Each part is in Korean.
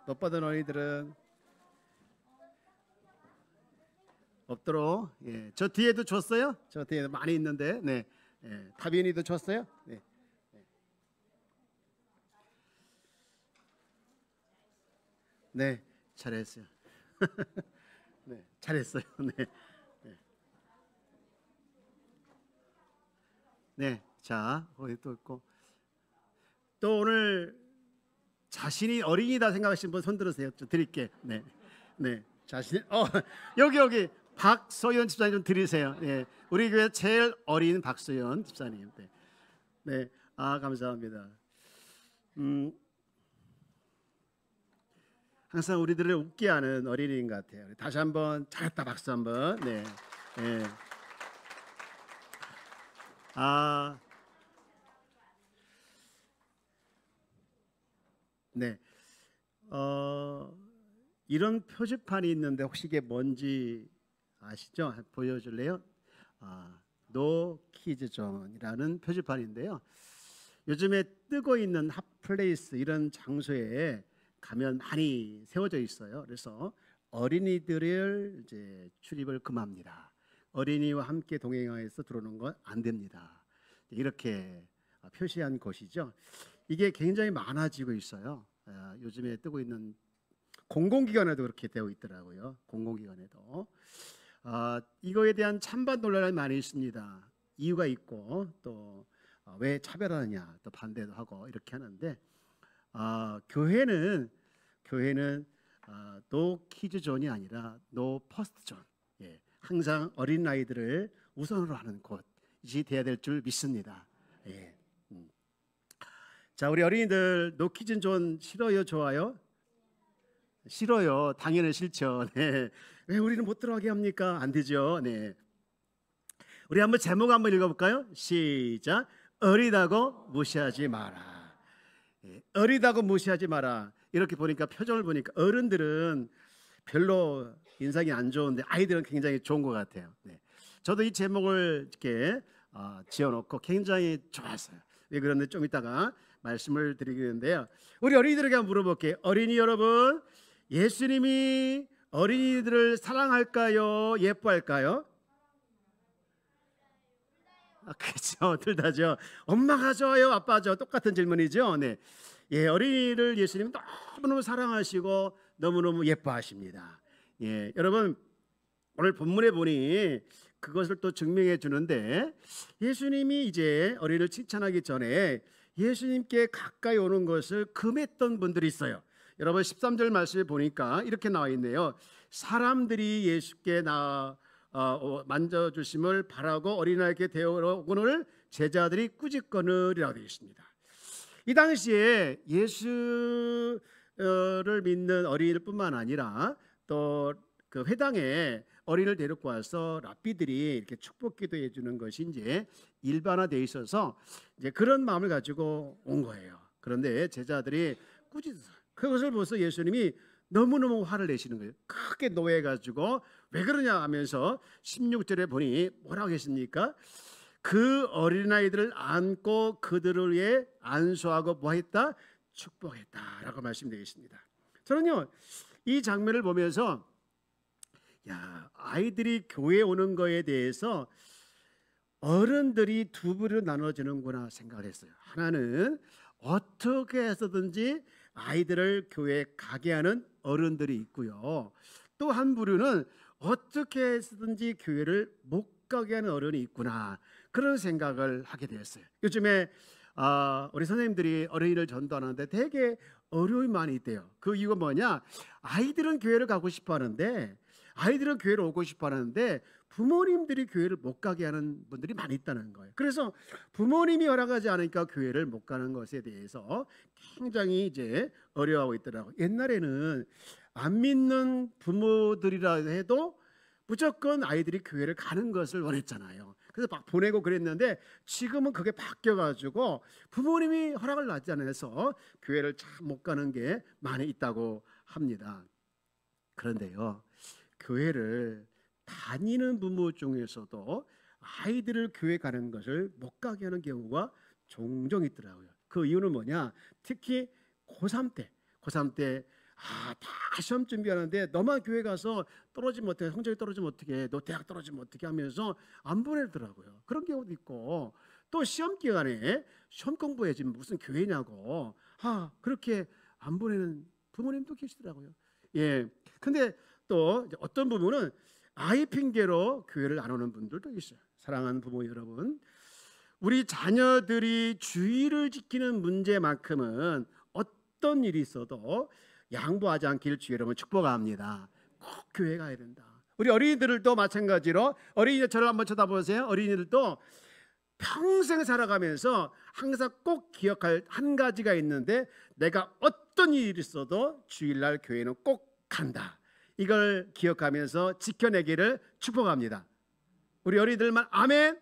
못 받은 어린이들은 없도록. 저 뒤에도 줬어요? 저 뒤에도 많이 있는데. 네. 타빈이도 줬어요? 네. 네, 잘했어요. 네, 잘했어요. 네. 네. 네. 자, 거기 또 있고. 또 오늘 자신이 어린이다 생각하시는 분 손 들으세요. 좀 드릴게. 네. 네. 자신 여기 박소연 집사님 좀 드리세요. 네. 우리 교회 제일 어린 박소연 집사님. 네. 네. 감사합니다. 항상 우리들을 웃게 하는 어린이인 것 같아요. 다시 한번 잘했다 박수 한번. 네. 네. 네. 이런 표지판이 있는데 혹시 이게 뭔지 아시죠? 보여줄래요? 노 키즈 존이라는 표지판인데요. 요즘에 뜨고 있는 핫플레이스 이런 장소에 가면 많이 세워져 있어요. 그래서 어린이들을 이제 출입을 금합니다. 어린이와 함께 동행하여서 들어오는 건 안 됩니다. 이렇게 표시한 곳이죠. 이게 굉장히 많아지고 있어요. 요즘에 뜨고 있는 공공기관에도 그렇게 되어 있더라고요. 공공기관에도 이거에 대한 찬반 논란이 많이 있습니다. 이유가 있고 또 왜 차별하느냐 또 반대도 하고 이렇게 하는데 교회는 노 키즈 존이 아니라 노 퍼스트 존. 항상 어린 아이들을 우선으로 하는 곳이 돼야 될 줄 믿습니다. 자, 우리 어린이들 노 키즈 존 싫어요, 좋아요? 싫어요. 당연히 싫죠. 네. 왜 우리는 못 들어가게 합니까? 안 되죠. 네. 우리 한번 제목 한번 읽어볼까요? 시작. 어리다고 무시하지 마라. 어리다고 무시하지 마라. 이렇게 보니까 표정을 보니까 어른들은 별로 인상이 안 좋은데 아이들은 굉장히 좋은 것 같아요. 네. 저도 이 제목을 이렇게 지어놓고 굉장히 좋았어요. 왜 그런데 좀 이따가 말씀을 드리겠는데요. 우리 어린이들에게 한번 물어볼게요. 어린이 여러분, 예수님이 어린이들을 사랑할까요? 예뻐할까요? 그렇죠. 둘 다죠. 엄마가 좋아요, 아빠가 좋아요. 똑같은 질문이죠. 네. 어린이를 예수님은 너무너무 사랑하시고 너무너무 예뻐하십니다. 여러분 오늘 본문에 보니 그것을 또 증명해 주는데 예수님이 이제 어린이를 칭찬하기 전에 예수님께 가까이 오는 것을 금했던 분들이 있어요. 여러분 13절 말씀에 보니까 이렇게 나와 있네요. 사람들이 예수께 만져주심을 바라고 어린아이에게 데려오거늘 제자들이 꾸짖거늘이라고 되어 있습니다. 이 당시에 예수를 믿는 어린이들뿐만 아니라 또 그 회당에 어린이를 데리고 와서 랍비들이 이렇게 축복 기도해 주는 것이 이제 일반화되어 있어서 이제 그런 마음을 가지고 온 거예요. 그런데 제자들이 그것을 보면서 예수님이 너무너무 화를 내시는 거예요. 크게 노해가지고 왜 그러냐 하면서 16절에 보니 뭐라고 했습니까? 그 어린아이들을 안고 그들을 위해 안수하고 뭐했다? 축복했다라고 말씀되겠습니다. 저는요 이 장면을 보면서 아이들이 교회에 오는 거에 대해서 어른들이 두 부류로 나눠지는구나 생각을 했어요. 하나는 어떻게 해서든지 아이들을 교회에 가게 하는 어른들이 있고요. 또 한 부류는 어떻게 해서든지 교회를 못 가게 하는 어른이 있구나 그런 생각을 하게 되었어요. 요즘에 우리 선생님들이 어린이를 전도하는데 되게 어려움이 많이 있대요. 그 이유가 뭐냐? 아이들은 교회를 가고 싶어 하는데 아이들은 교회를 오고 싶어 하는데 부모님들이 교회를 못 가게 하는 분들이 많이 있다는 거예요. 그래서 부모님이 허락하지 않으니까 교회를 못 가는 것에 대해서 굉장히 이제 어려워하고 있더라고요. 옛날에는 안 믿는 부모들이라 해도 무조건 아이들이 교회를 가는 것을 원했잖아요. 그래서 막 보내고 그랬는데 지금은 그게 바뀌어가지고 부모님이 허락을 하지 않아서 교회를 참 못 가는 게 많이 있다고 합니다. 그런데요, 교회를 다니는 부모 중에서도 아이들을 교회 가는 것을 못 가게 하는 경우가 종종 있더라고요. 그 이유는 뭐냐? 특히 고3 때 고3 때 다 시험 준비하는데 너만 교회 가서 떨어지면 어떻게, 성적이 떨어지면 어떻게, 너 대학 떨어지면 어떻게 하면서 안 보내더라고요. 그런 경우도 있고, 또 시험 기간에 시험 공부해 지금 무슨 교회냐고 그렇게 안 보내는 부모님도 계시더라고요. 예. 근데 또 어떤 부분은 아이 핑계로 교회를 안 오는 분들도 있어요. 사랑하는 부모 여러분, 우리 자녀들이 주의를 지키는 문제만큼은 어떤 일이 있어도 양보하지 않기를 주의 여러분 축복합니다. 꼭 교회 가야 된다. 우리 어린이들도 마찬가지로, 어린이들 저를 한번 쳐다보세요. 어린이들도 평생 살아가면서 항상 꼭 기억할 한 가지가 있는데, 내가 어떤 일이 있어도 주일날 교회는 꼭 간다. 이걸 기억하면서 지켜내기를 축복합니다. 우리 어린이들만 아멘.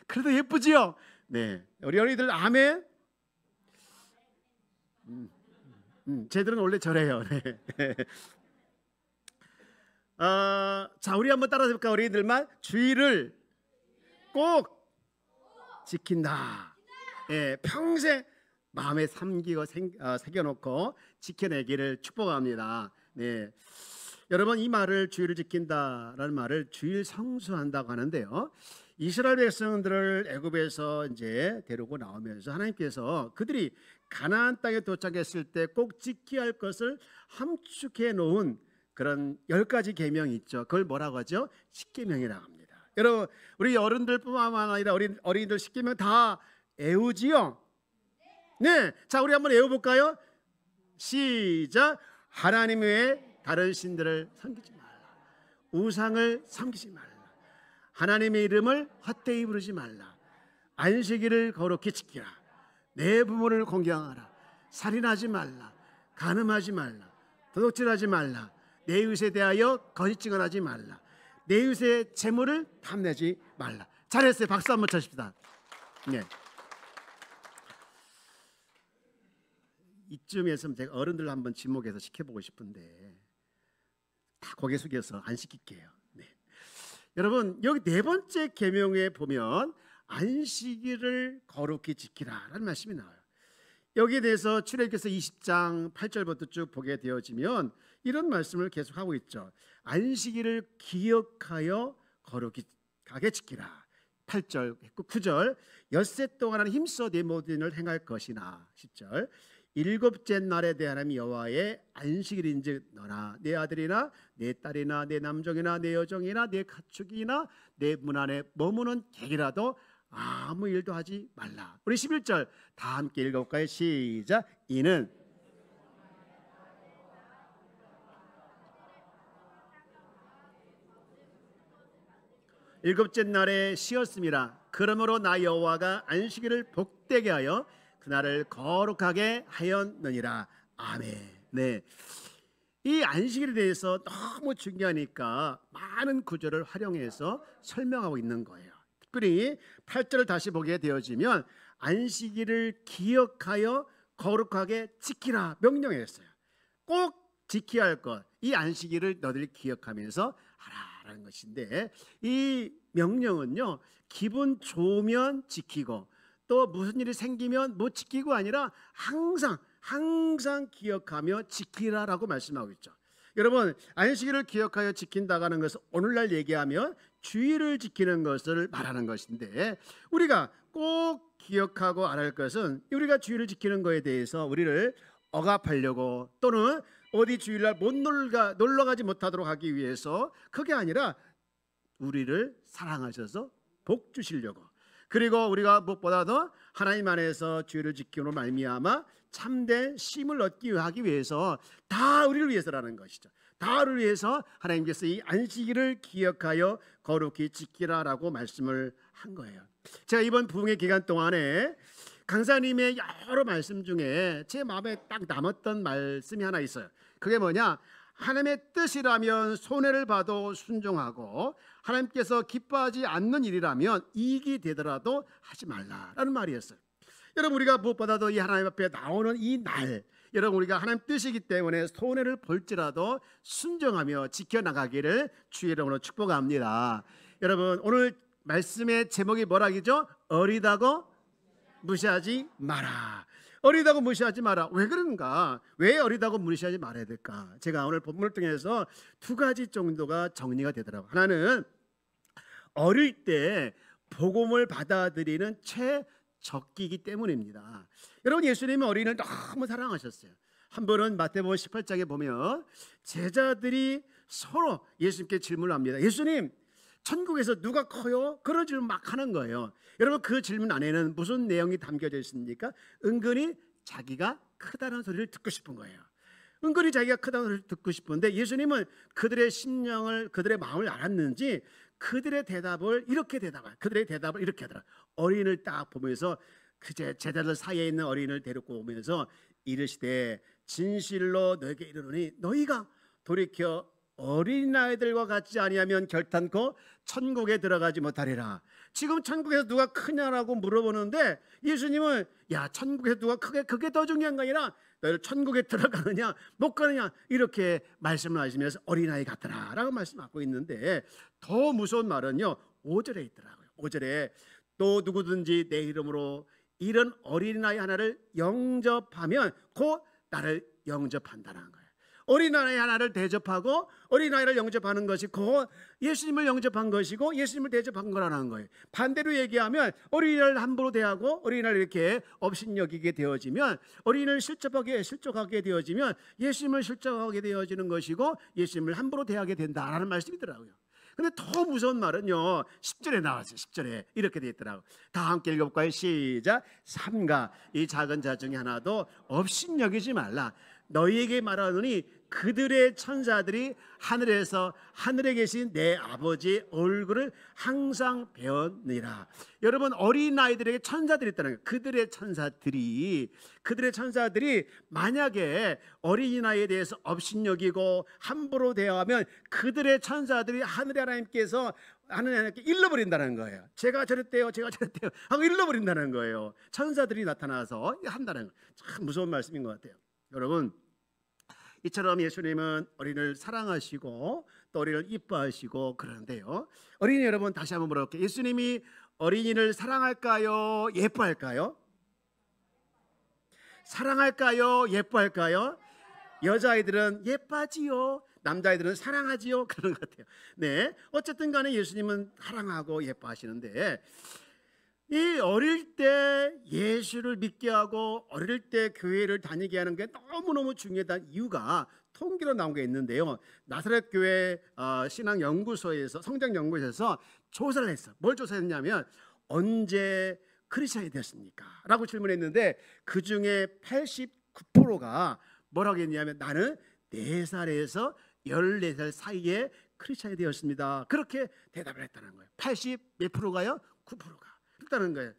그래도 예쁘지요? 네, 우리 어린이들 아멘. 쟤들은 원래 저래요. 네. 자, 우리 한번 따라해 볼까? 어린이들만 주의를 꼭 지킨다. 예, 평생 마음에 삼기고 새겨놓고 지켜내기를 축복합니다. 네, 여러분, 이 말을 주의를 지킨다라는 말을 주일 성수한다고 하는데요. 이스라엘 백성들을 애굽에서 이제 데리고 나오면서 하나님께서 그들이 가나안 땅에 도착했을 때 꼭 지켜야 할 것을 함축해 놓은 그런 10가지 계명이 있죠. 그걸 뭐라고 하죠? 십계명이라고 합니다. 여러분, 우리 어른들뿐만 아니라 어린이들 십계명 다 애우지요? 네, 자, 우리 한번 애워볼까요? 시작. 하나님 외에 다른 신들을 섬기지 말라. 우상을 섬기지 말라. 하나님의 이름을 헛되이 부르지 말라. 안식일을 거룩히 지키라. 내 부모를 공경하라. 살인하지 말라. 간음하지 말라. 도둑질하지 말라. 내 이웃에 대하여 거짓 증언하지 말라. 내 이웃의 재물을 탐내지 말라. 잘했어요. 박수 한번 쳐십시다. 네. 이쯤에서 제가 어른들 한번 지목해서 시켜보고 싶은데 다 고개 숙여서 안 시킬게요. 네. 여러분, 여기 4번째 계명에 보면 안식일을 거룩히 지키라라는 말씀이 나와요. 여기에 대해서 출애굽기서 20장 8절부터 쭉 보게 되어지면 이런 말씀을 계속하고 있죠. 안식일을 기억하여 거룩히 하게 지키라. 8절, 9절, 엿새 동안은 힘써 내 모든 일을 행할 것이나. 10절, 일곱째 날에 대하여 여호와의 안식일인즉 너나 내 아들이나 내 딸이나 내 남종이나 내 여종이나 내 가축이나 내 문 안에 머무는 객이라도 아무 일도 하지 말라. 우리 11절 다 함께 읽어볼까요? 시작. 이는 일곱째 날에 쉬었음이라. 그러므로 나 여호와가 안식일을 복되게 하여 그날을 거룩하게 하였느니라. 아멘. 네, 이 안식일에 대해서 너무 중요하니까 많은 구절을 활용해서 설명하고 있는 거예요. 특별히 8절을 다시 보게 되어지면 안식일을 기억하여 거룩하게 지키라 명령했어요. 꼭 지켜야 할 것, 이 안식일을 너희들 기억하면서 하라라는 것인데, 이 명령은요, 기분 좋으면 지키고 또 무슨 일이 생기면 못 지키고 아니라 항상 기억하며 지키라라고 말씀하고 있죠. 여러분, 안식일을 기억하여 지킨다고 하는 것은 오늘날 얘기하면 주일을 지키는 것을 말하는 것인데, 우리가 꼭 기억하고 알아야 할 것은 우리가 주일을 지키는 것에 대해서 우리를 억압하려고 또는 어디 주일날 못 놀러 가지 못하도록 하기 위해서, 그게 아니라 우리를 사랑하셔서 복 주시려고, 그리고 우리가 무엇보다도 하나님 안에서 주일을 지킴으로 말미암아 참된 쉼을 얻기 위해서, 다 우리를 위해서라는 것이죠. 다 우리를 위해서 하나님께서 이 안식일을 기억하여 거룩히 지키라라고 말씀을 한 거예요. 제가 이번 부흥의 기간 동안에 강사님의 여러 말씀 중에 제 마음에 딱 남았던 말씀이 하나 있어요. 그게 뭐냐? 하나님의 뜻이라면 손해를 봐도 순종하고 하나님께서 기뻐하지 않는 일이라면 이익이 되더라도 하지 말라라는 말이었어요. 여러분, 우리가 무엇보다도 이 하나님 앞에 나오는 이 날, 여러분, 우리가 하나님 뜻이기 때문에 손해를 볼지라도 순종하며 지켜나가기를 주의 이름으로 축복합니다. 여러분, 오늘 말씀의 제목이 뭐라기죠? 어리다고 무시하지 마라. 어리다고 무시하지 마라. 왜 그런가? 왜 어리다고 무시하지 말아야 될까? 제가 오늘 본문을 통해서 두 가지 정도가 정리가 되더라고요. 하나는 어릴 때 복음을 받아들이는 최적기이기 때문입니다. 여러분, 예수님은 어린이를 너무 사랑하셨어요. 한 번은 마태복음 18장에 보면 제자들이 서로 예수님께 질문을 합니다. 예수님, 천국에서 누가 커요? 그런 질문 막 하는 거예요. 여러분, 그 질문 안에는 무슨 내용이 담겨져 있습니까? 은근히 자기가 크다는 소리를 듣고 싶은 거예요. 은근히 자기가 크다는 소리를 듣고 싶은데 예수님은 그들의 심령을, 그들의 마음을 알았는지 그들의 대답을 이렇게 하더라. 어린이를 딱 보면서 그 제자들 사이에 있는 어린이를 데리고 오면서 이르시되 진실로 너에게 이르노니 너희가 돌이켜 어린아이들과 같지 아니하면 결탄코 천국에 들어가지 못하리라. 지금 천국에서 누가 크냐라고 물어보는데 예수님은 야, 천국에서 누가 크게, 그게 더 중요한 거 아니라 너희를 천국에 들어가느냐 못 가느냐 이렇게 말씀을 하시면서 어린아이 같더라 라고 말씀하고 있는데, 더 무서운 말은요 5절에 있더라고요. 5절에 또 누구든지 내 이름으로 이런 어린아이 하나를 영접하면 곧 나를 영접한다는 거예요. 어린아이 하나를 대접하고 어린아이를 영접하는 것이 곧 예수님을 영접한 것이고 예수님을 대접한 거라는 거예요. 반대로 얘기하면 어린이를 함부로 대하고 어린이를 이렇게 업신여기게 되어지면, 어린이를 실족하게 되어지면 예수님을 실족하게 되어지는 것이고 예수님을 함부로 대하게 된다라는 말씀이더라고요. 근데 더 무서운 말은요 10절에 나왔어요. 10절에 이렇게 되어 있더라고요. 다 함께 읽어볼까요? 시작. 삼가 이 작은 자 중에 하나도 업신여기지 말라. 너희에게 말하노니 그들의 천사들이 하늘에 계신 내 아버지의 얼굴을 항상 배웠느니라. 여러분, 어린아이들에게 천사들이 있다는 거예요. 그들의 천사들이 만약에 어린아이에 대해서 업신여기고 함부로 대하면 그들의 천사들이 하늘의 하나님께 일러버린다는 거예요. 제가 저랬대요 하고 일러버린다는 거예요. 천사들이 나타나서 한다는 거예요. 참 무서운 말씀인 것 같아요. 여러분, 이처럼 예수님은 어린이를 사랑하시고 또 어린이를 이뻐하시고 그러는데요, 어린이 여러분, 다시 한번 물어볼게요. 예수님이 어린이를 사랑할까요? 예뻐할까요? 사랑할까요? 예뻐할까요? 여자아이들은 예뻐하지요, 남자아이들은 사랑하지요, 그런 것 같아요. 네, 어쨌든 간에 예수님은 사랑하고 예뻐하시는데, 이 어릴 때 예수를 믿게 하고 어릴 때 교회를 다니게 하는 게 너무너무 중요한 이유가 통계로 나온 게 있는데요, 나사렛 교회 신앙연구소에서, 성장연구소에서 조사를 했어. 뭘 조사했냐면 언제 크리스천이 되었습니까? 라고 질문했는데 그 중에 89%가 뭐라고 했냐면 나는 4살에서 14살 사이에 크리스천이 되었습니다. 그렇게 대답을 했다는 거예요. 80 몇 프로가요? 9%가 했다는 거예요.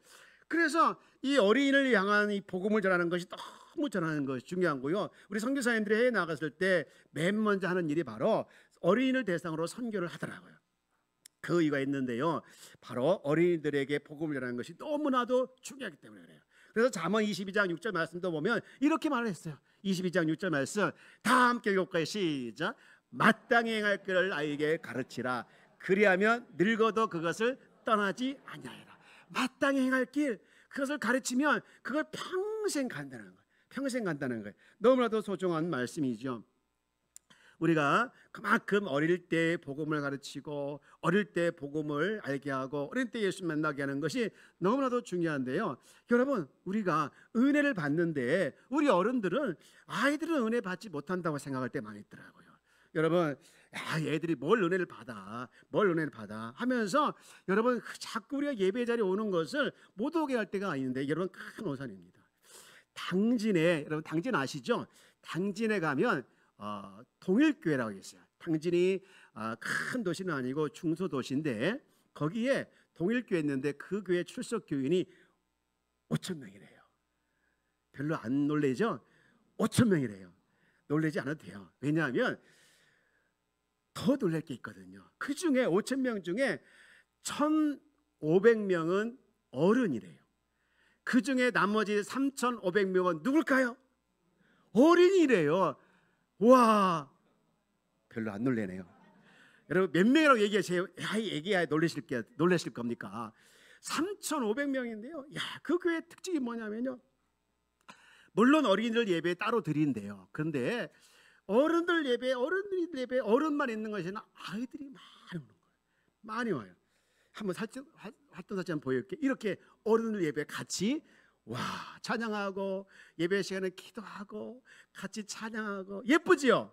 그래서 이 어린이를 향한 이 복음을 전하는 것이 너무 전하는 것이 중요한 거요. 우리 선교사님들이 해외 나갔을 때 맨 먼저 하는 일이 바로 어린이를 대상으로 선교를 하더라고요. 그 이유가 있는데요, 바로 어린이들에게 복음을 전하는 것이 너무나도 중요하기 때문에 그래요. 그래서 잠언 22장 6절 말씀도 보면 이렇게 말을 했어요. 22장 6절 말씀 다 함께 읽을까요? 시작. 마땅히 행할 길을 아이에게 가르치라. 그리하면 늙어도 그것을 떠나지 아니하리라. 마땅히 행할 길, 그것을 가르치면 그걸 평생 간다는 거예요. 평생 간다는 거예요. 너무나도 소중한 말씀이죠. 우리가 그만큼 어릴 때 복음을 가르치고 어릴 때 복음을 알게 하고 어릴 때 예수 만나게 하는 것이 너무나도 중요한데요, 여러분, 우리가 은혜를 받는데 우리 어른들은 아이들은 은혜 받지 못한다고 생각할 때 많이 있더라고요. 여러분, 애들이 뭘 은혜를 받아 하면서 여러분 자꾸 우리가 예배 자리에 오는 것을 못 오게 할 때가 있는데, 여러분 큰 오산입니다. 여러분 당진 아시죠? 당진에 가면 동일교회라고 있어요. 당진이 큰 도시는 아니고 중소도시인데 거기에 동일교회 있는데 그 교회 출석 교인이 5,000명이래요. 별로 안 놀라죠? 5,000명이래요. 놀라지 않아도 돼요. 왜냐하면 더 놀랄 게 있거든요. 그 중에 5,000명 중에 1,500명은 어른이래요. 그 중에 나머지 3,500명은 누굴까요? 어린이래요. 와, 별로 안 놀래네요. 여러분 몇 명이라고 얘기하세요? 얘기해 놀라실 겁니까? 3,500명인데요. 그 교회 특징이 뭐냐면요, 물론 어린이들 예배 따로 드린대요. 그런데 어른들 예배, 어른들 예배, 어른만 있는 것이 아니라 아이들이 많이 오는 거예요. 많이 와요. 한번 활동 사진 한번 보여줄게. 이렇게 어른들 예배 같이 찬양하고 예배 시간에 기도하고 같이 찬양하고 예쁘지요?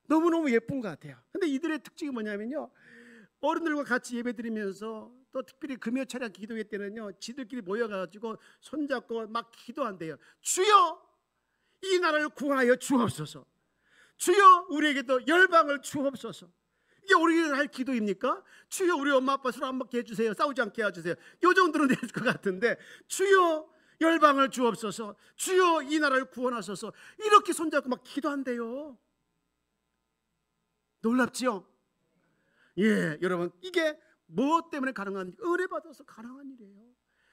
너무너무 예쁜 것 같아요. 근데 이들의 특징이 뭐냐면요, 어른들과 같이 예배 드리면서 또 특별히 금요철야 기도회 때는요, 지들끼리 모여가지고 손잡고 막 기도한대요. 주여 이 나라를 구하여 주옵소서. 주여 우리에게 또 열방을 주옵소서. 이게 우리가 할 기도입니까? 주여 우리 엄마 아빠 술 안 먹게 해주세요. 싸우지 않게 해주세요. 요 정도는 될 것 같은데, 주여 열방을 주옵소서, 주여 이 나라를 구원하소서, 이렇게 손잡고 막 기도한대요. 놀랍지요? 예, 여러분, 이게 무엇 때문에 가능한, 은혜 받아서 가능한 일이에요.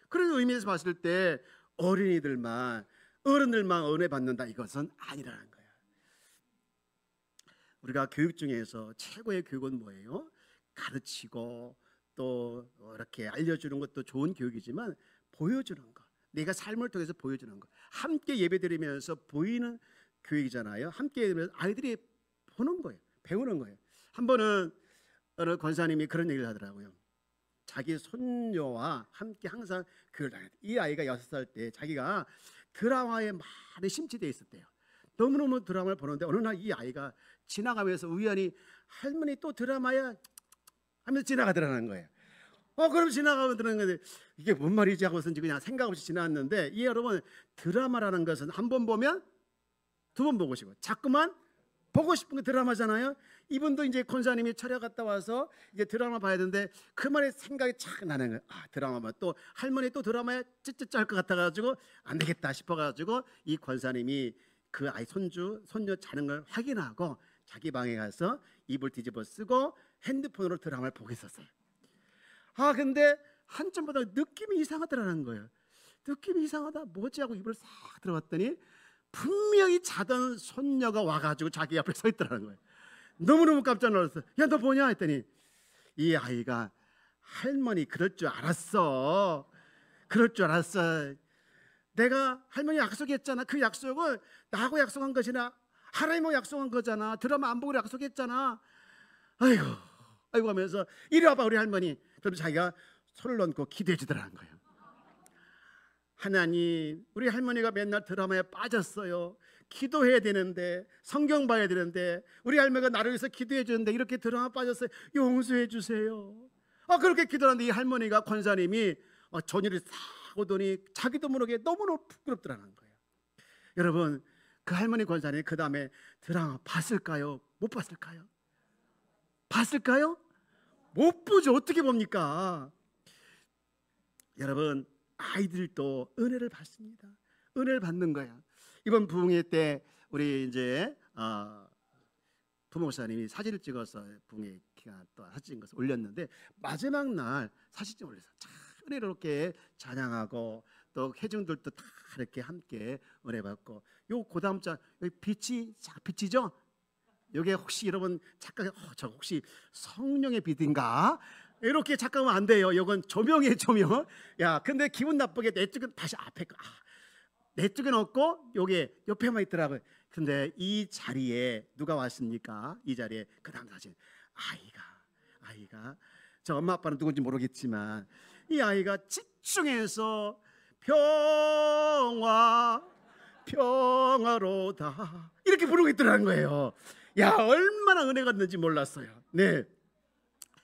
그런 의미에서 봤을 때 어린이들만, 어른들만 은혜 받는다, 이것은 아니라는 거예요. 우리가 교육 중에서 최고의 교육은 뭐예요? 가르치고 또 이렇게 알려주는 것도 좋은 교육이지만 보여주는 것, 내가 삶을 통해서 보여주는 것, 함께 예배드리면서 보이는 교육이잖아요. 함께 예배드리면서 아이들이 보는 거예요. 배우는 거예요. 한 번은 어느 권사님이 그런 얘기를 하더라고요. 자기 손녀와 함께 항상 교육을 다녔대요. 이 아이가 6살 때 자기가 드라마에 많이 심취되어 있었대요. 너무너무 드라마를 보는데 어느 날 이 아이가 지나가면서 우연히 할머니 또 드라마야 하면서 지나가더라는 거예요. 그럼 지나가면 들은 건데 이게 뭔 말이지 하고서 그냥 생각 없이 지나갔는데, 이 여러분, 드라마라는 것은 한 번 보면 두 번 보고 싶어요. 자꾸만 보고 싶은 게 드라마잖아요. 이분도 이제 권사님이 철야 갔다 와서 이제 드라마 봐야 되는데 그 말에 생각이 착 나는 거예요. 드라마만 또 할머니 또 드라마에 찌찌찌 할 것 같아가지고 안 되겠다 싶어가지고 이 권사님이 그 아이 손녀 자는 걸 확인하고 자기 방에 가서 이불 뒤집어 쓰고 핸드폰으로 드라마를 보고 있었어요. 근데 한참 보다 느낌이 이상하더라는 거예요. 느낌이 이상하다, 뭐지 하고 이불 싹 들어갔더니 분명히 자던 손녀가 와가지고 자기 앞에 서 있더라는 거예요. 너무너무 깜짝 놀랐어요. 야, 너 뭐냐 했더니 이 아이가 할머니 그럴 줄 알았어. 그럴 줄 알았어. 내가 할머니 약속했잖아. 그 약속을 나하고 약속한 것이나 하나님하고 약속한 거잖아. 드라마 안 보고 약속했잖아. 아이고 하면서 이리 와봐 우리 할머니. 그럼 자기가 손을 얹고 기도해 주더라는 거예요. 하나님, 우리 할머니가 맨날 드라마에 빠졌어요. 기도해야 되는데, 성경 봐야 되는데, 우리 할머니가 나를 위해서 기도해 주는데 이렇게 드라마 빠졌어요. 용서해 주세요. 그렇게 기도하는데 이 할머니가, 권사님이 전율이 싹 오더니 자기도 모르게 너무너무 부끄럽더라는 거예요. 여러분, 그 할머니 권사님이 그 다음에 드라마 봤을까요? 못 봤을까요? 봤을까요? 못 보죠. 어떻게 봅니까? 여러분, 아이들도 은혜를 받습니다. 은혜를 받는 거야. 이번 부흥회 때 우리 이제 부목사님이 사진을 찍어서 부흥회 기간 또 사진 찍어서 올렸는데, 마지막 날 사진 올려서 참 은혜롭게 찬양하고 또 회중들도 다 이렇게 함께 은혜 받고, 요 고다음 장 여기 빛이죠? 요게 혹시 여러분 착각, 저 혹시 성령의 빛인가? 이렇게 착각하면 안 돼요. 이건 조명이에요, 조명. 야, 근데 기분 나쁘게 내 쪽은 다시 앞에 거. 내 쪽엔 없고 요게 옆에만 있더라고요. 근데 이 자리에 누가 왔습니까? 이 자리에 그 다음 사진, 아이가 저 엄마 아빠는 누군지 모르겠지만 이 아이가 집중해서 평화로다 이렇게 부르고 있더라는 거예요. 야, 얼마나 은혜가 있는지 몰랐어요. 네,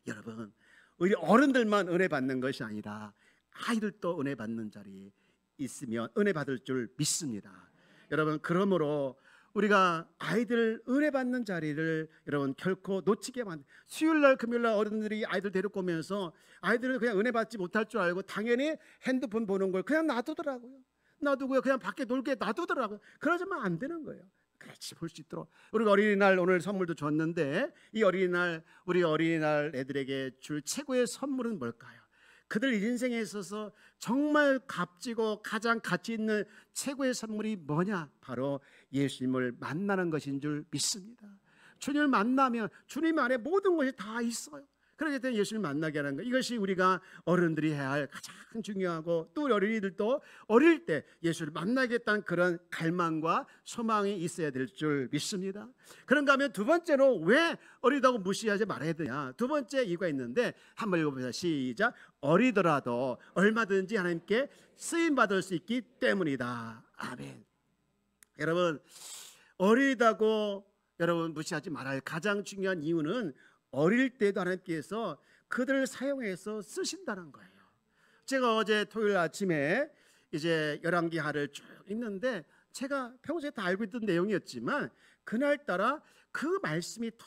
여러분, 우리 어른들만 은혜 받는 것이 아니라 아이들도 은혜 받는 자리에 있으면 은혜 받을 줄 믿습니다. 여러분, 그러므로 우리가 아이들 은혜 받는 자리를 여러분 결코 놓치게 만들. 수요일날 금요일날 어른들이 아이들 데리고 오면서 아이들은 그냥 은혜 받지 못할 줄 알고 당연히 핸드폰 보는 걸 그냥 놔두더라고요. 놔두고요, 그냥 밖에 놀게 놔두더라고요. 그러지만 안 되는 거예요. 같이 볼 수 있도록. 우리가 어린이날 오늘 선물도 줬는데, 이 어린이날, 우리 어린이날 애들에게 줄 최고의 선물은 뭘까요? 그들 인생에 있어서 정말 값지고 가장 가치 있는 최고의 선물이 뭐냐? 바로 예수님을 만나는 것인 줄 믿습니다. 주님을 만나면 주님 안에 모든 것이 다 있어요. 그렇기 때문에 예수를 만나게 하는 것, 이것이 우리가 어른들이 해야 할 가장 중요하고, 또 우리 어린이들도 어릴 때 예수를 만나겠다는 그런 갈망과 소망이 있어야 될 줄 믿습니다. 그런가 하면 두 번째로 왜 어리다고 무시하지 말아야 되냐, 두 번째 이유가 있는데 한번 읽어보자. 시작. 어리더라도 얼마든지 하나님께 쓰임받을 수 있기 때문이다. 아멘. 여러분, 어리다고 여러분 무시하지 말아야 할 가장 중요한 이유는 어릴 때도 하나님께서 그들을 사용해서 쓰신다는 거예요. 제가 어제 토요일 아침에 이제 열왕기하를 쭉 읽는데, 제가 평소에 다 알고 있던 내용이었지만 그날따라 그 말씀이 더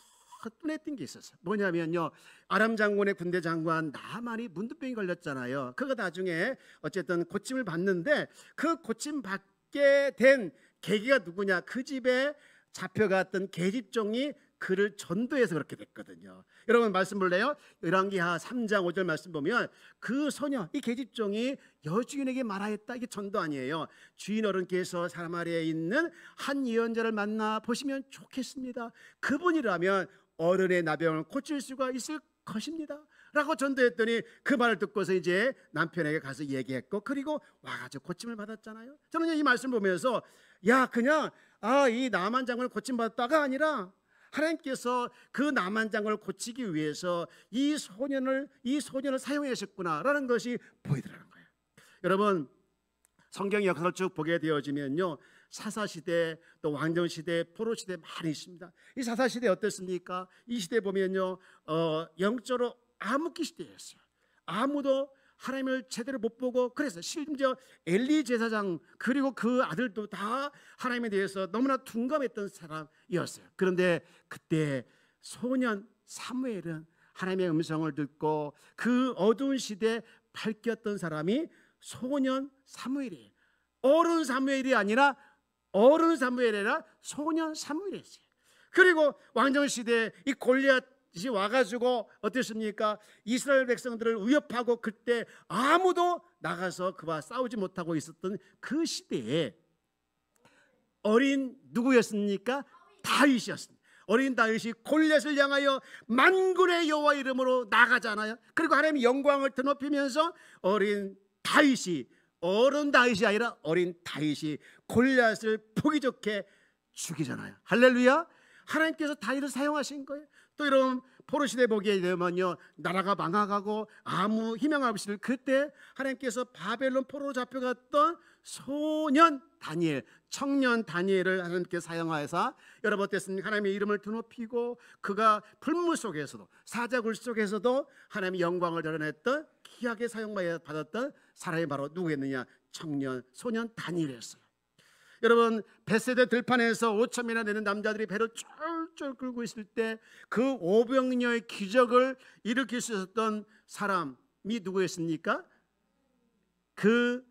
눈에 띈 게 있었어요. 뭐냐면요, 아람 장군의 군대 장관 나만이 문둥병이 걸렸잖아요. 그거 나중에 어쨌든 고침을 받는데, 그 고침 받게 된 계기가 누구냐, 그 집에 잡혀갔던 계집종이 그를 전도해서 그렇게 됐거든요. 여러분 말씀 볼래요? 열왕기하 3장 5절 말씀 보면 그 소녀, 이 계집종이 여주인에게 말하였다. 이게 전도 아니에요. 주인 어른께서 사마리아에 있는 한 예언자를 만나 보시면 좋겠습니다. 그분이라면 어른의 나병을 고칠 수가 있을 것입니다 라고 전도했더니, 그 말을 듣고서 이제 남편에게 가서 얘기했고, 그리고 와가지고 고침을 받았잖아요. 저는 이 말씀 보면서 그냥 이 나만 장군을 고침받았다가 아니라 하나님께서 그 나만 장군을 고치기 위해서 이 소년을 사용하셨구나라는 것이 보이더라는 거예요. 여러분, 성경 역사를 쭉 보게 되어지면요, 사사시대, 또 왕정시대, 포로시대 많이 있습니다. 이 사사시대 어땠습니까? 이 시대 보면요, 영적으로 암흑기 시대였어요. 아무도 하나님을 제대로 못 보고, 그래서 심지어 엘리 제사장 그리고 그 아들도 다 하나님에 대해서 너무나 둔감했던 사람이었어요. 그런데 그때 소년 사무엘은 하나님의 음성을 듣고 그 어두운 시대에 밝혔던 사람이 소년 사무엘이에요. 어른 사무엘이 아니라 소년 사무엘이었어요. 그리고 왕정시대에 이 골리앗이 와가지고 어땠습니까? 이스라엘 백성들을 위협하고, 그때 아무도 나가서 그와 싸우지 못하고 있었던 그 시대에 어린 누구였습니까? 다윗이었습니다. 어린 다윗이 골리앗을 향하여 만군의 여호와 이름으로 나가잖아요. 그리고 하나님의 영광을 드높이면서 어른 다윗이 아니라 어린 다윗이 골리앗을 보기 좋게 죽이잖아요. 할렐루야. 하나님께서 다윗을 사용하신 거예요. 또 이런 포로시대 보게 되면요, 나라가 망하고 아무 희망 없이, 그때 하나님께서 바벨론 포로로 잡혀갔던 소년 다니엘, 청년 다니엘을 하나님께 사용하여서, 여러분 어땠습니까? 하나님의 이름을 드높이고 그가 불문 속에서도, 사자굴 속에서도 하나님의 영광을 드러냈던, 귀하게 사용받았던 사람이 바로 누구였느냐? 소년 다니엘이었어요. 여러분, 벳세다 들판에서 5,000명이나 되는 남자들이 배를 쫄쫄 끌고 있을 때 그 오병이어의 기적을 일으킬 수 있었던 사람이 누구였습니까? 그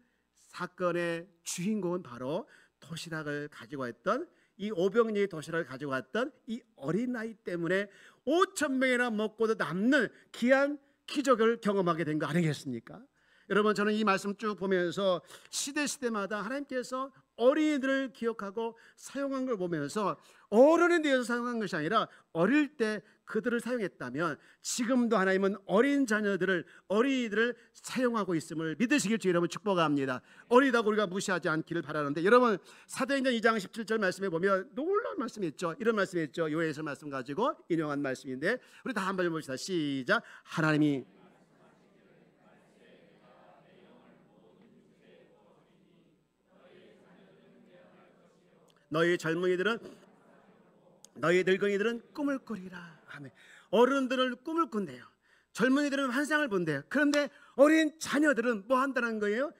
사건의 주인공은 바로 도시락을 가지고 왔던, 이 오병이어의 도시락을 가지고 왔던 이 어린아이 때문에 5,000명이나 먹고도 남는 귀한 기적을 경험하게 된 거 아니겠습니까? 여러분, 저는 이 말씀 쭉 보면서 시대마다 하나님께서 어린이들을 기억하고 사용한 걸 보면서, 어른에 대해서 사용한 것이 아니라 어릴 때 그들을 사용했다면 지금도 하나님은 어린이들을 사용하고 있음을 믿으시길 주 여러분 축복합니다. 어리다고 우리가 무시하지 않기를 바라는데, 여러분 사도행전 2장 17절 말씀에 보면 놀라운 말씀이 있죠. 이런 말씀이 있죠. 요엘서 말씀 가지고 인용한 말씀인데, 우리 다 한번 봅시다. 시작. 하나님이 너희 늙은이들은 꿈을 꾸리라. 아멘. 어른들은 꿈을 꾼대요. 젊은이들은 환상을 본대요. 그런데 어린 자녀들은 뭐 한다는 거예요?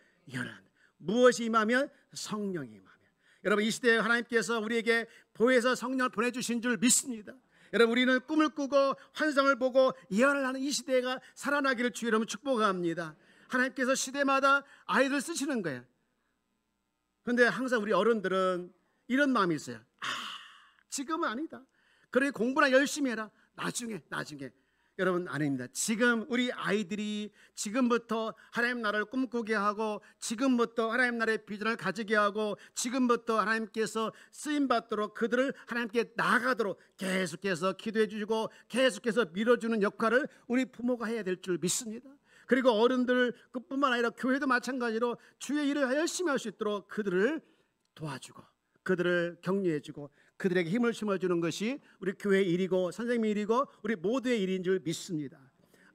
무엇이 임하면? 성령이 임하면. 여러분, 이 시대에 하나님께서 우리에게 보혜사 성령을 보내주신 줄 믿습니다. 여러분, 우리는 꿈을 꾸고 환상을 보고 예언을 하는 이 시대가 살아나기를 주 여러분 축복합니다. 하나님께서 시대마다 아이들 쓰시는 거예요. 그런데 항상 우리 어른들은 이런 마음이 있어요. 지금은 아니다. 그래, 공부나 열심히 해라. 나중에. 여러분 아닙니다. 지금 우리 아이들이 지금부터 하나님 나라를 꿈꾸게 하고, 지금부터 하나님 나라의 비전을 가지게 하고, 지금부터 하나님께서 쓰임 받도록 그들을 하나님께 나아가도록 계속해서 기도해 주시고 계속해서 밀어주는 역할을 우리 부모가 해야 될 줄 믿습니다. 그리고 어른들 뿐만 아니라 교회도 마찬가지로 주의 일을 열심히 할 수 있도록 그들을 도와주고 그들을 격려해주고 그들에게 힘을 심어주는 것이 우리 교회의 일이고 선생님의 일이고 우리 모두의 일인 줄 믿습니다.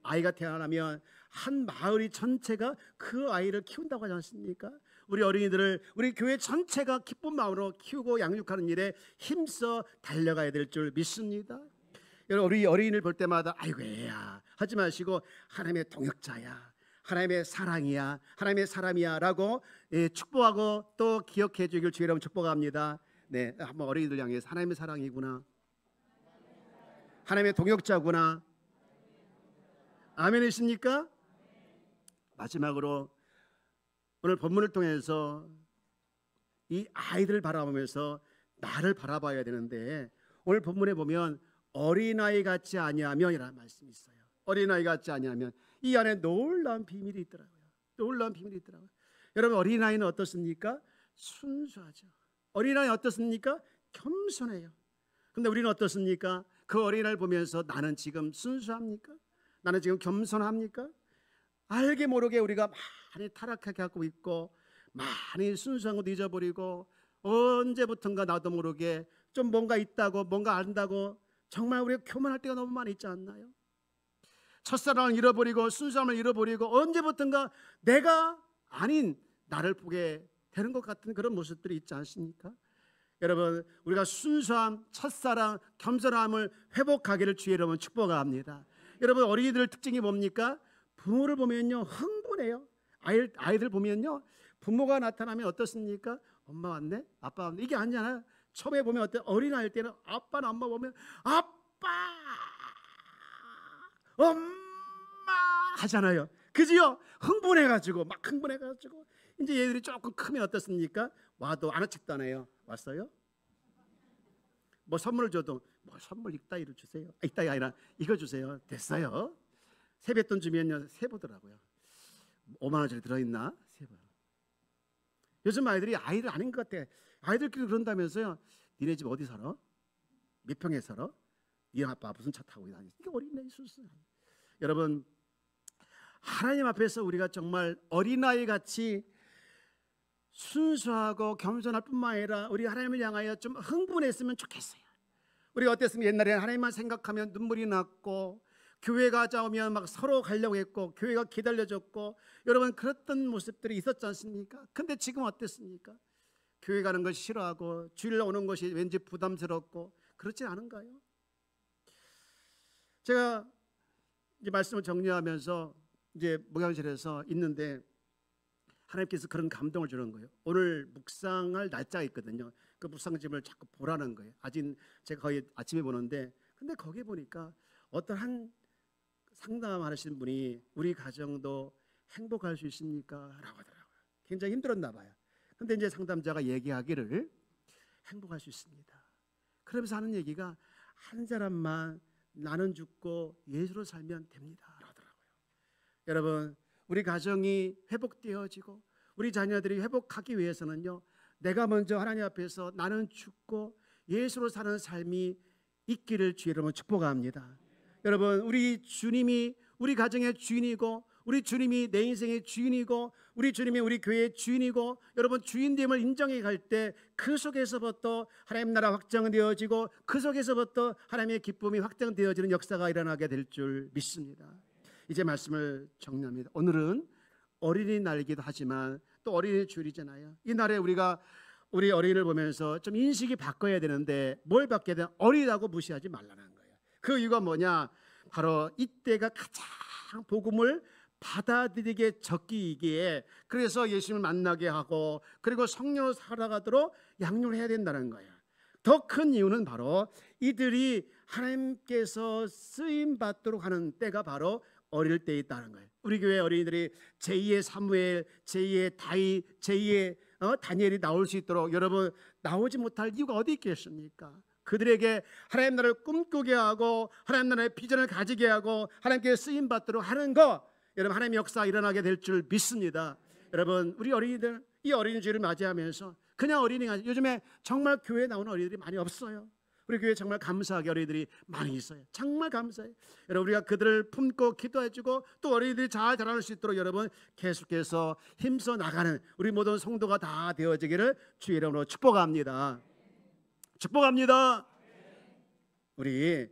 아이가 태어나면 한 마을이 전체가 그 아이를 키운다고 하지 않습니까? 우리 어린이들을 우리 교회 전체가 기쁜 마음으로 키우고 양육하는 일에 힘써 달려가야 될 줄 믿습니다. 여러분, 우리 어린이를 볼 때마다 아이고 애야 하지 마시고 하나님의 동역자야, 하나님의 사랑이야, 하나님의 사람이야 라고 축복하고 또 기억해 주길 주의 이름으로 축복합니다. 네, 한번 어린이들 향해서 하나님의 사랑이구나, 하나님의 동역자구나. 아멘이십니까? 마지막으로 오늘 본문을 통해서 이 아이들을 바라보면서 나를 바라봐야 되는데, 오늘 본문에 보면 어린아이 같지 아니하면이라는 말씀이 있어요. 어린아이 같지 아니하면, 이 안에 놀라운 비밀이 있더라고요. 놀라운 비밀이 있더라고요. 여러분, 어린아이는 어떻습니까? 순수하죠. 어린아이 어떻습니까? 겸손해요. 근데 우리는 어떻습니까? 그 어린아이를 보면서 나는 지금 순수합니까? 나는 지금 겸손합니까? 알게 모르게 우리가 많이 타락하게 하고 있고, 많이 순수한 것도 잊어버리고, 언제부턴가 나도 모르게 좀 뭔가 있다고, 뭔가 안다고 정말 우리가 교만할 때가 너무 많이 있지 않나요? 첫사랑을 잃어버리고 순수함을 잃어버리고 언제부턴가 내가 아닌 나를 보게 되는 것 같은 그런 모습들이 있지 않습니까? 여러분, 우리가 순수함, 첫사랑, 겸손함을 회복하기를 주의 이름으로 축복합니다. 여러분, 어린이들 특징이 뭡니까? 부모를 보면요 흥분해요. 아이들 보면요 부모가 나타나면 어떻습니까? 엄마 왔네? 아빠 왔네? 이게 아니잖아요. 처음에 보면 어때? 어린아이일 때는 아빠나 엄마 보면 아빠, 엄마 하잖아요. 그지요? 흥분해가지고 막 흥분해가지고 이제 얘들이 조금 크면 어떻습니까? 와도 아는 척도 안 해요. 왔어요? 뭐 선물을 줘도 뭐 선물 이따위로 주세요. 이따위 아니라 이거 주세요. 됐어요. 세뱃돈 주면요 세보더라고요. 5만 원짜리 들어있나? 세보. 요즘 아이들이 아이들 아닌 것 같아. 아이들끼리 그런다면서요. 니네 집 어디 살아? 몇 평에 살아? 네 아빠 무슨 차 타고 다니지? 이게 어린아이 순수. 여러분, 하나님 앞에서 우리가 정말 어린아이 같이 순수하고 겸손할 뿐만 아니라 우리 하나님을 향하여 좀 흥분했으면 좋겠어요. 우리가 어땠으면 옛날에는 하나님만 생각하면 눈물이 났고, 교회 가자 오면 막 서로 가려고 했고, 교회가 기다려졌고, 여러분 그랬던 모습들이 있었지 않습니까? 근데 지금 어땠습니까? 교회 가는 것이 싫어하고 주일날 오는 것이 왠지 부담스럽고 그렇지 않은가요? 제가 이제 말씀을 정리하면서 이제 목양실에서 있는데 하나님께서 그런 감동을 주는 거예요. 오늘 묵상할 날짜가 있거든요. 그 묵상집을 자꾸 보라는 거예요. 아직 제가 거의 아침에 보는데, 근데 거기 보니까 어떤 한 상담하시는 분이 우리 가정도 행복할 수 있습니까? 라고 하더라고요. 굉장히 힘들었나 봐요. 근데 이제 상담자가 얘기하기를 행복할 수 있습니다. 그러면서 하는 얘기가 한 사람만 나는 죽고 예수로 살면 됩니다. 라더라고요. 여러분, 우리 가정이 회복되어지고 우리 자녀들이 회복하기 위해서는요, 내가 먼저 하나님 앞에서 나는 죽고 예수로 사는 삶이 있기를 주의 이름으로 축복합니다. 여러분, 우리 주님이 우리 가정의 주인이고, 우리 주님이 내 인생의 주인이고, 우리 주님이 우리 교회의 주인이고, 여러분 주인됨을 인정해 갈 때 그 속에서부터 하나님 나라 확장되어지고 그 속에서부터 하나님의 기쁨이 확장되어지는 역사가 일어나게 될 줄 믿습니다. 이제 말씀을 정리합니다. 오늘은 어린이날이기도 하지만 또 어린이 주일이잖아요. 이 날에 우리가 우리 어린이를 보면서 좀 인식이 바꿔야 되는데, 뭘 바뀌어야 되나? 어리다고 무시하지 말라는 거예요. 그 이유가 뭐냐? 바로 이때가 가장 복음을 받아들이게 적기이기에, 그래서 예수님을 만나게 하고 그리고 성령으로 살아가도록 양육을 해야 된다는 거예요. 더 큰 이유는 바로 이들이 하나님께서 쓰임 받도록 하는 때가 바로 어릴 때 있다는 거예요. 우리 교회 어린이들이 제2의 사무엘, 제2의 다윗, 제2의 다니엘이 나올 수 있도록, 여러분 나오지 못할 이유가 어디 있겠습니까? 그들에게 하나님 나라를 꿈꾸게 하고 하나님 나라의 비전을 가지게 하고 하나님께 쓰임 받도록 하는 거, 여러분 하나님의 역사 일어나게 될 줄 믿습니다. 여러분 우리 어린이들 이 어린이 주일을 맞이하면서 그냥 어린이가 아니라 요즘에 정말 교회에 나오는 어린이들이 많이 없어요. 우리 교회에 정말 감사하게 어린이들이 많이 있어요. 정말 감사해요. 여러분 우리가 그들을 품고 기도해주고 또 어린이들이 잘 자라날 수 있도록 여러분 계속해서 힘써 나가는 우리 모든 성도가 다 되어지기를 주의 이름으로 축복합니다. 축복합니다. 우리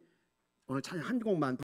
오늘 찬양 한 곡만